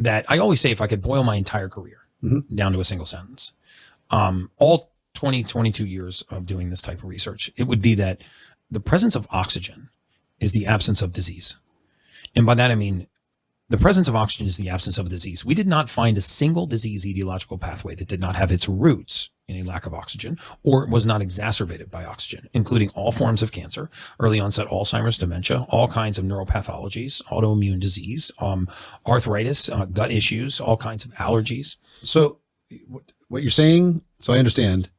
that I always say, if I could boil my entire career down to a single sentence, all 22 years of doing this type of research, it would be that the presence of oxygen is the absence of disease. And by that, I mean, the presence of oxygen is the absence of disease. We did not find a single disease etiological pathway that did not have its roots in a lack of oxygen or was not exacerbated by oxygen, including all forms of cancer, early onset Alzheimer's, dementia, all kinds of neuropathologies, autoimmune disease, arthritis, gut issues, all kinds of allergies. So what you're saying, so I understand,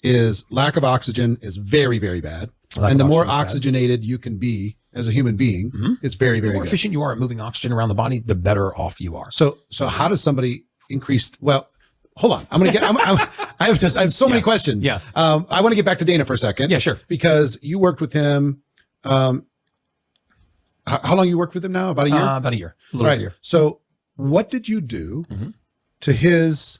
is lack of oxygen is very, very bad. And the more oxygenated you can be as a human being, it's very, very good. The more efficient you are at moving oxygen around the body, the better off you are. So how does somebody increase? Well, hold on. I have so many questions. Yeah. I want to get back to Dana for a second. Yeah, sure. Because you worked with him. How long you worked with him now? About a year? About a year. A little over a year. So what did you do to his,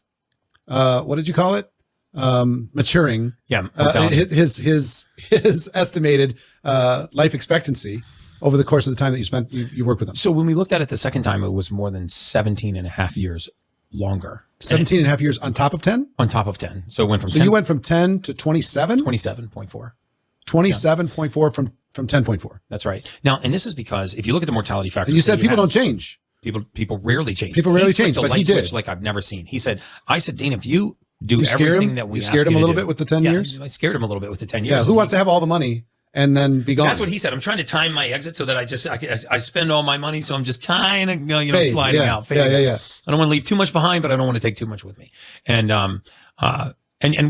what did you call it? Maturing. Yeah. His estimated life expectancy over the course of the time that you worked with him. So when we looked at it the second time, it was more than 17 and a half years longer. 17 and a half years on top of 10? On top of 10. So it went from 10. So you went from 10 to 27? 27.4. 27.4 from 10.4. That's right. Now, and this is because if you look at the mortality factor. And you said people don't change. People rarely change. People rarely change, but he did. Like I've never seen. I said, Dana, if you do everything that we ask you scared him a little bit with the 10 years? I scared him a little bit with the 10 years. Yeah, who wants to have all the money and then be gone? That's what he said. I'm trying to time my exit so that I spend all my money, so I'm just kind of sliding out. Yeah. I don't want to leave too much behind, but I don't want to take too much with me. And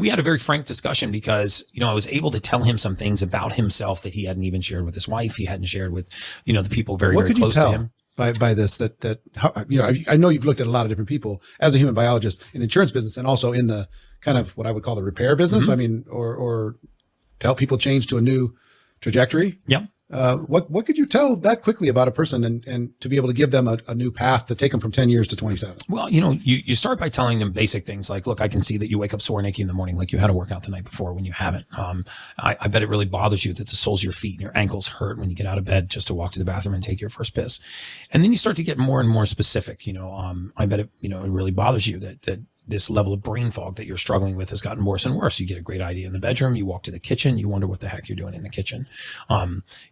we had a very frank discussion because, I was able to tell him some things about himself that he hadn't even shared with his wife. He hadn't shared with, the people very close to him. By this, I know you've looked at a lot of different people as a human biologist in the insurance business and also in the kind of what I would call the repair business. I mean, or to help people change to a new trajectory. Yeah. What could you tell that quickly about a person and to be able to give them a new path to take them from 10 years to 27? Well, you start by telling them basic things like, look, I can see that you wake up sore and achy in the morning, like you had a workout the night before when you haven't. I bet it really bothers you that the soles of your feet and your ankles hurt when you get out of bed just to walk to the bathroom and take your first piss. And then you start to get more and more specific. I bet it, it really bothers you that this level of brain fog that you're struggling with has gotten worse and worse. You get a great idea in the bedroom, you walk to the kitchen, you wonder what the heck you're doing in the kitchen.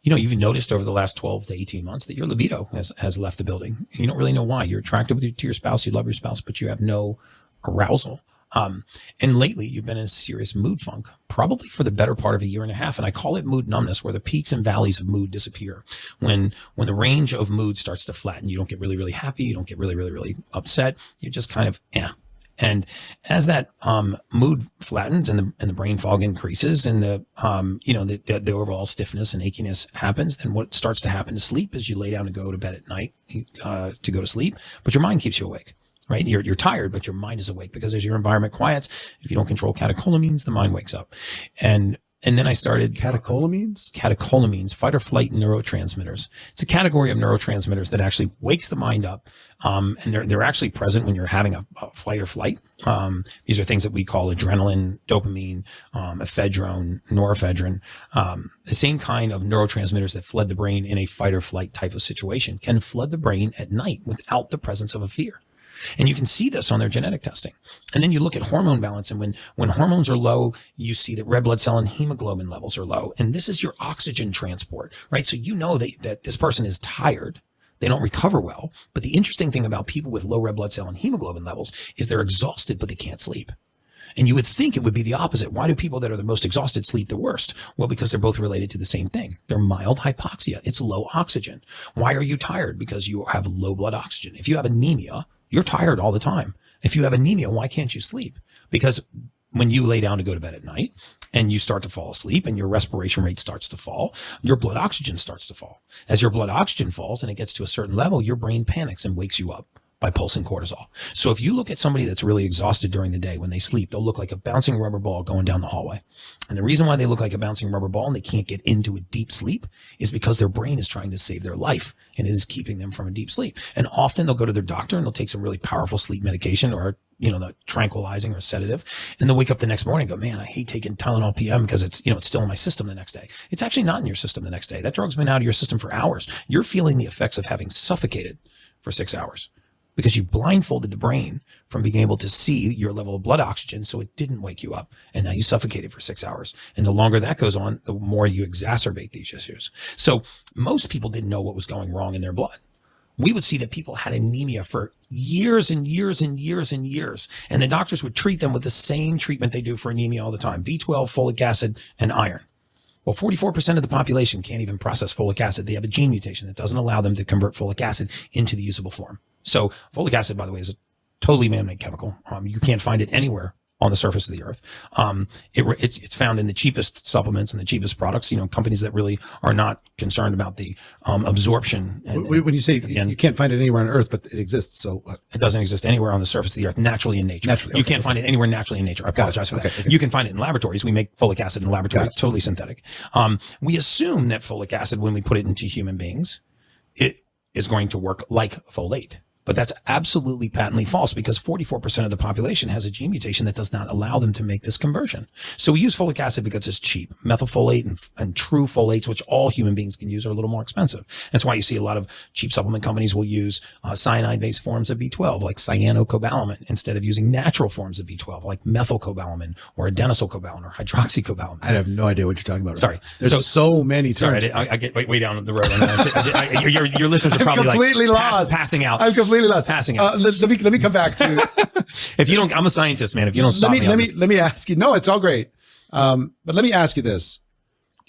You've noticed over the last 12 to 18 months that your libido has left the building. You don't really know why. You're attracted to your spouse, you love your spouse, but you have no arousal. And lately you've been in a serious mood funk, probably for the better part of a year and a half. And I call it mood numbness, where the peaks and valleys of mood disappear. When the range of mood starts to flatten, you don't get really, really happy. You don't get really, really, really upset. You're just kind of, And as that mood flattens and the brain fog increases and the overall stiffness and achiness happens, then what starts to happen to sleep is you lay down to go to bed at night to go to sleep, but your mind keeps you awake. Right? You're tired, but your mind is awake because as your environment quiets, if you don't control catecholamines, the mind wakes up. And then I started catecholamines, fight or flight neurotransmitters. It's a category of neurotransmitters that actually wakes the mind up. And they're actually present when you're having a flight or flight. These are things that we call adrenaline, dopamine, ephedrine, norepinephrine. The same kind of neurotransmitters that flood the brain in a fight or flight type of situation can flood the brain at night without the presence of a fear. And you can see this on their genetic testing. And then you look at hormone balance. And when hormones are low, you see that red blood cell and hemoglobin levels are low. And this is your oxygen transport, right? So you know that this person is tired. They don't recover well. But the interesting thing about people with low red blood cell and hemoglobin levels is they're exhausted, but they can't sleep. And you would think it would be the opposite. Why do people that are the most exhausted sleep the worst? Well, because they're both related to the same thing. They're mild hypoxia. It's low oxygen. Why are you tired? Because you have low blood oxygen. If you have anemia, you're tired all the time. If you have anemia, why can't you sleep? Because when you lay down to go to bed at night and you start to fall asleep and your respiration rate starts to fall, your blood oxygen starts to fall. As your blood oxygen falls and it gets to a certain level, your brain panics and wakes you up by pulsing cortisol. So if you look at somebody that's really exhausted during the day, when they sleep, they'll look like a bouncing rubber ball going down the hallway. And the reason why they look like a bouncing rubber ball and they can't get into a deep sleep is because their brain is trying to save their life and it is keeping them from a deep sleep. And often they'll go to their doctor and they'll take some really powerful sleep medication or, the tranquilizing or sedative. And they'll wake up the next morning and go, man, I hate taking Tylenol PM because it's still in my system the next day. It's actually not in your system the next day. That drug's been out of your system for hours. You're feeling the effects of having suffocated for 6 hours. because you blindfolded the brain from being able to see your level of blood oxygen, so it didn't wake you up. And now you suffocated for 6 hours. And the longer that goes on, the more you exacerbate these issues. So most people didn't know what was going wrong in their blood. We would see that people had anemia for years and years and years and years. And the doctors would treat them with the same treatment they do for anemia all the time: B12, folic acid, and iron. Well, 44% of the population can't even process folic acid. They have a gene mutation that doesn't allow them to convert folic acid into the usable form. So folic acid, by the way, is a totally man-made chemical. You can't find it anywhere on the surface of the earth. It's found in the cheapest supplements and the cheapest products, companies that really are not concerned about the absorption. When you say you can't find it anywhere on earth, but it exists. So it doesn't exist anywhere on the surface of the earth naturally in nature. You can't find it anywhere naturally in nature. I apologize for that. You can find it in laboratories. We make folic acid in laboratories, totally synthetic. We assume that folic acid, when we put it into human beings, it is going to work like folate. But that's absolutely patently false, because 44% of the population has a gene mutation that does not allow them to make this conversion. So we use folic acid because it's cheap. Methylfolate and true folates, which all human beings can use, are a little more expensive. That's why you see a lot of cheap supplement companies will use cyanide-based forms of B12, like cyanocobalamin, instead of using natural forms of B12, like methylcobalamin or adenosylcobalamin or hydroxycobalamin. I have no idea what you're talking about. Sorry. There's so many terms. Sorry, I get way down the road. Your listeners are probably completely lost. Passing out. I'm completely lost. Passing out. Let me come back to. If you don't, I'm a scientist, man. If you don't stop let me ask you. No, it's all great. But let me ask you this: